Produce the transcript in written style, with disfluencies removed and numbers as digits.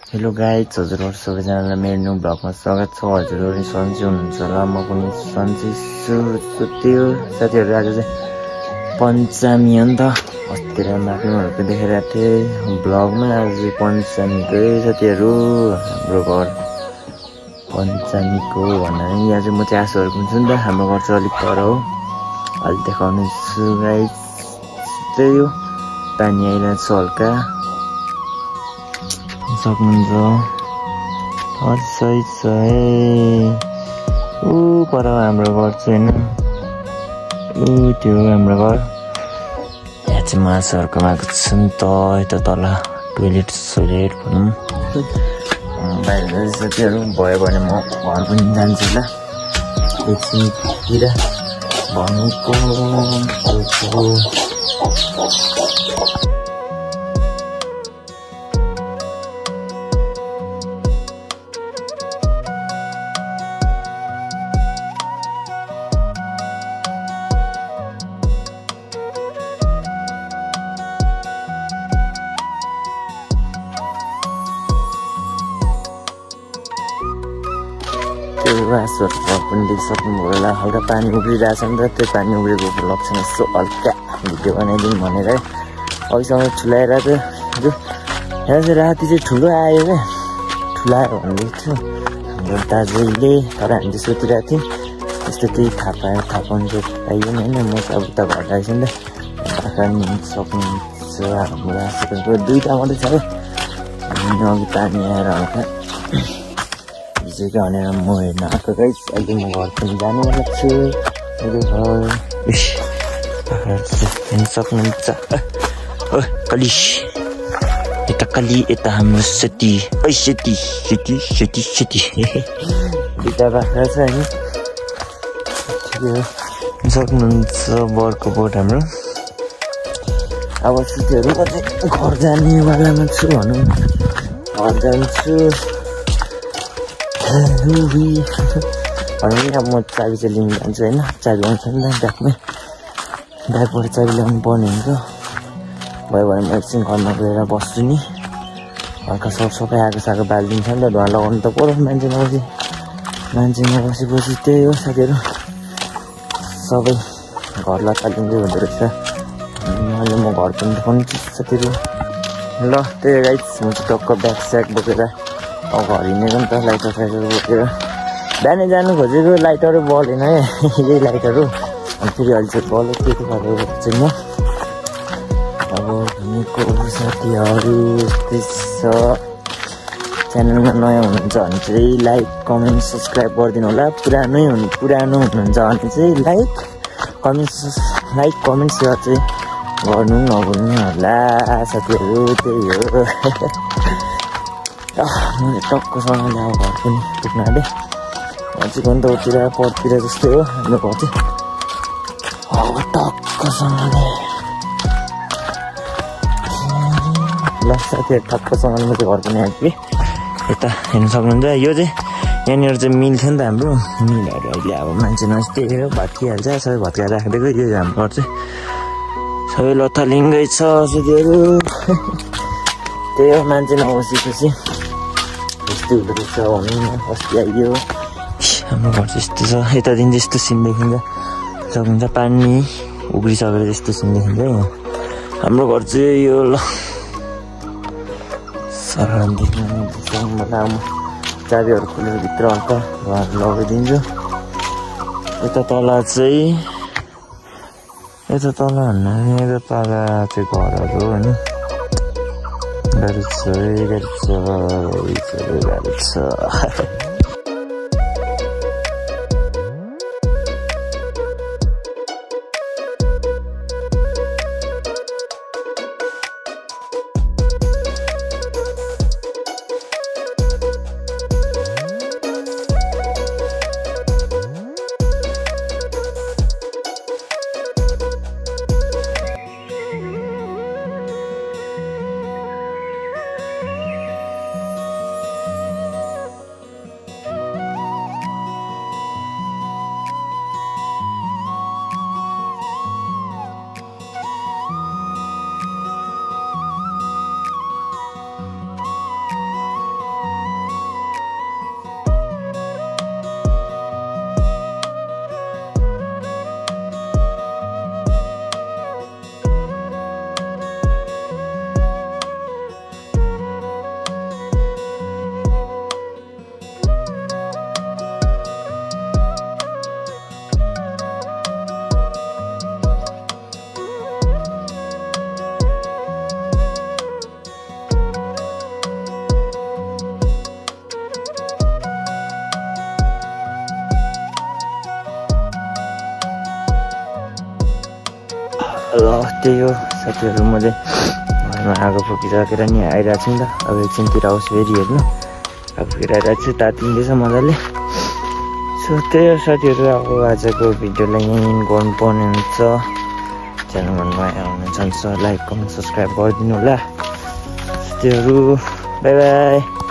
Hello guys, हजुरहरू सबैजनालाई मेरो new ब्लगमा स्वागत छ। हजुरहरू सन्चै हुनुहुन्छ होला, म पनि सन्चै छु। त्यो साथीहरू आज चाहिँ पञ्चमी हो नि त, अस्तिर माफिमहरूको देखाइरहेको थिएँ ब्लगमा। आज पञ्चमीकै साथीहरू हाम्रो घर पञ्चमीको भनेर यहाँ चाहिँ म चाहिँ आशुहरू हुन्छु नि त। हाम्रो घर चाहिँ अलिक पर हो, अहिले देखाउने छु गाइज। त्यही हो, पानी आइरहेको छ हल्का सक्नुहुन्छ। सही छ है, ऊ पर हाम्रो घर चाहिँ होइन, ऊ त्यो हाम्रो घर। यहाँ चाहिँ माछाहरूको आएको छ नि त, यता तल टोइलेट सोइलेट भनौँ। बाहिर साथीहरू भयो भने म घर पनि जान्छु होला एकछिनतिर भनेको। आशुहरूको घर पनि देखिसक्नुभयो होला, हल्का पानी उब्रिरहेछ नि त, त्यो पानी उब्रेको लक्षण यसो हल्का भिडियो बनाइदिउँ भनेर है। अहिलेसम्म ठुलाएर चाहिँ यहाँ चाहिँ राति चाहिँ ठुलो आयो क्या, ठुलायो भन्दैछ थियो हाम्रो दाजुले। तर हामी चाहिँ सुतिरहेको थियौँ, त्यस्तो केही थाहा पाउनु पाइएन होइन। म चाहिँ अब उता घर आएछु नि त, सक्नुहुन्छ हाम्रो आशुको दुईवटा मात्रै छ क्या। अघि पानी आएर हल्का भिजेको भनेर म हेर्न आएको गाइस। अहिले म घर पनि जानुवाला छु, मेरो घर हेर्न सक्नुहुन्छ। कलिस यता कली, यता हाम्रो सेती, सेती सेती सेती सेती दुईवटा बाख्रा छ होइन, सक्नुहुन्छ। बर्को बोट हाम्रो। अब साथीहरू म चाहिँ घर जानेवालामा छु भनौँ, घर जान्छु भनौँ। अब म चाबी चाहिँ लिनु जान्छु होइन, चाबी आउँछ नि त ब्यागमै, ब्यागबाट चाबी ल्याउनु पर्ने हुन्छ। भयो भने म एकछिन घरमा गएर बस्छु नि, हल्का सफाइ आएको साएको बालिदिन्छ नि त, धुवा लगाउनु त पऱ्यो। मान्छे नबसेपछि त्यही हो साथीहरू, सबै घर लतालिँदै हुँदो रहेछ। अहिले म घर पनि देखाउनु छु साथीहरू। ल त्यही गाइस, म चाहिँ टक्क ब्याग स्याग बोकेर अब घर हिँडेको नि त, लाइटर साइटर बोकेर। बिहानै जानु खोजेको लाइटहरू बलेन है, यही लाइटहरू। अनि फेरि अहिले चाहिँ बल्यो, त्यति गरेर चाहिँ म अब भनेको साथीहरू यस्तै छ। च्यानलमा नयाँ हुनुहुन्छ भने चाहिँ लाइक कमेन्ट सब्सक्राइब गरिदिनु होला। पुरानो हुनुहुन्छ भने चाहिँ लाइक कमेन्ट सेयर चाहिँ गर्नु नभुल्नु होला साथीहरू। त्यही हो मैले टक्कसँगले अब घर पनि पुग्न आँटे। मान्छेको नि त उतिर परतिर जस्तै हो हाम्रो घर चाहिँ। अब टक्कसँगले ल साथीहरू, टक्कसँगले म चाहिँ घर पनि आइपुगेँ। यता हेर्नु सक्नुहुन्छ, यो चाहिँ यहाँनिर चाहिँ मिल थियो नि त हाम्रो, मिलहरू अहिले अब मान्छे नस्टिएर भत्किहाल्छ, सबै भत्काएर राखिदिएको। यो हाम्रो घर चाहिँ सबै लथालिङ्गै छ साथीहरू। त्यही हो, मान्छे नबसेपछि यस्तो हुँदो रहेछ भनौँ न। अस्ति आइयो हाम्रो घर चाहिँ यस्तो छ, यतादेखि चाहिँ यस्तो सिन देखिन्छ सक्नुहुन्छ, पानी उब्रिसकेर यस्तो सिन देखिन्छ है। हाम्रो घर चाहिँ यो ल सरल देख्नु मलाई। अब चाबीहरू खोलेर भित्र हल्का लगाइदिन्छु। यता तल चाहिँ यता तल भन्दा यता तल चाहिँ घरहरू हो होइन, गाडी छ। त्यही हो साथीहरू मैले घरमा आगो फुकिसकेर नि आइरहेको छु नि त अब एकछिनतिर आउँछ फेरि हेर्नु आगो फुकिरहेको छु तातिँदैछ मजाले सो त्यही हो साथीहरू अब आजको भिडियोलाई यहीँ गर्नुपर्ने हुन्छ च्यानलमा नयाँ हुनुहुन्छ भने लाइक कमेन्ट सब्सक्राइब गरिदिनु होला साथीहरू बाई बाई